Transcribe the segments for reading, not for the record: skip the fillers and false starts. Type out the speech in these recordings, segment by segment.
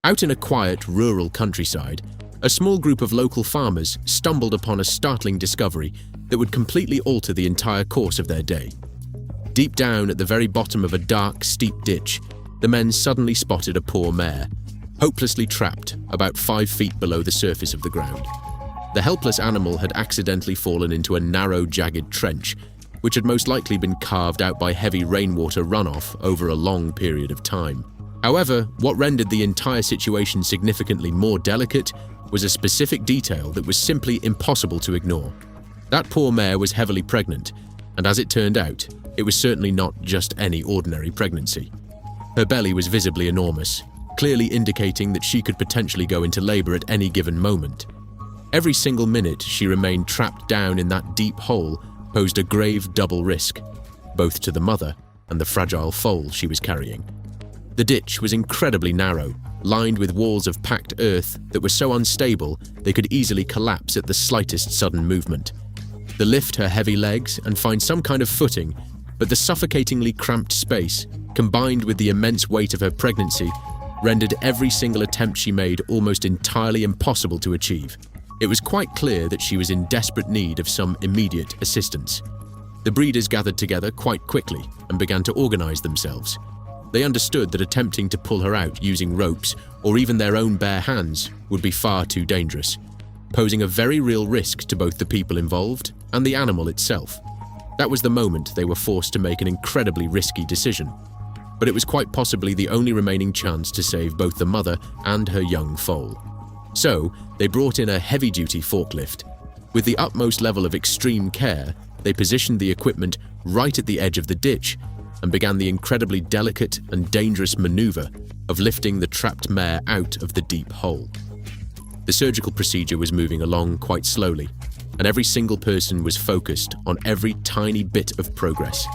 Out in a quiet, rural countryside, a small group of local farmers stumbled upon a startling discovery that would completely alter the entire course of their day. Deep down at the very bottom of a dark, steep ditch, the men suddenly spotted a poor mare, hopelessly trapped about 5 feet below the surface of the ground. The helpless animal had accidentally fallen into a narrow, jagged trench, which had most likely been carved out by heavy rainwater runoff over a long period of time. However, what rendered the entire situation significantly more delicate was a specific detail that was simply impossible to ignore. That poor mare was heavily pregnant, and as it turned out, it was certainly not just any ordinary pregnancy. Her belly was visibly enormous, clearly indicating that she could potentially go into labor at any given moment. Every single minute she remained trapped down in that deep hole posed a grave double risk, both to the mother and the fragile foal she was carrying. The ditch was incredibly narrow, lined with walls of packed earth that were so unstable they could easily collapse at the slightest sudden movement. To lift her heavy legs and find some kind of footing, but the suffocatingly cramped space, combined with the immense weight of her pregnancy, rendered every single attempt she made almost entirely impossible to achieve. It was quite clear that she was in desperate need of some immediate assistance. The breeders gathered together quite quickly and began to organize themselves. They understood that attempting to pull her out using ropes or even their own bare hands would be far too dangerous, posing a very real risk to both the people involved and the animal itself. That was the moment they were forced to make an incredibly risky decision, but it was quite possibly the only remaining chance to save both the mother and her young foal. So, they brought in a heavy-duty forklift. With the utmost level of extreme care, they positioned the equipment right at the edge of the ditch and began the incredibly delicate and dangerous maneuver of lifting the trapped mare out of the deep hole. The surgical procedure was moving along quite slowly, and every single person was focused on every tiny bit of progress.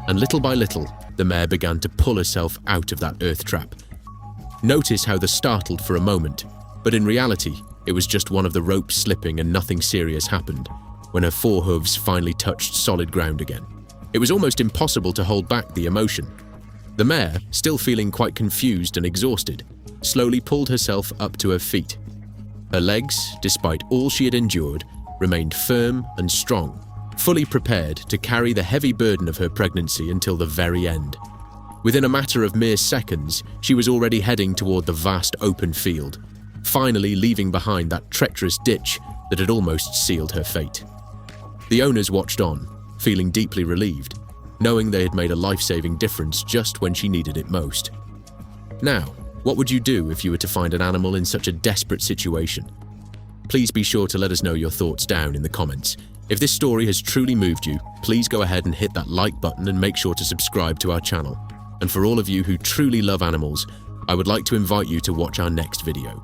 And little by little, the mare began to pull herself out of that earth trap. Notice how they're startled for a moment, but in reality, it was just one of the ropes slipping and nothing serious happened when her forehooves finally touched solid ground again. It was almost impossible to hold back the emotion. The mare, still feeling quite confused and exhausted, slowly pulled herself up to her feet. Her legs, despite all she had endured, remained firm and strong, fully prepared to carry the heavy burden of her pregnancy until the very end. Within a matter of mere seconds, she was already heading toward the vast open field, finally leaving behind that treacherous ditch that had almost sealed her fate. The owners watched on, feeling deeply relieved, knowing they had made a life-saving difference just when she needed it most. Now, what would you do if you were to find an animal in such a desperate situation? Please be sure to let us know your thoughts down in the comments. If this story has truly moved you, please go ahead and hit that like button and make sure to subscribe to our channel. And for all of you who truly love animals, I would like to invite you to watch our next video.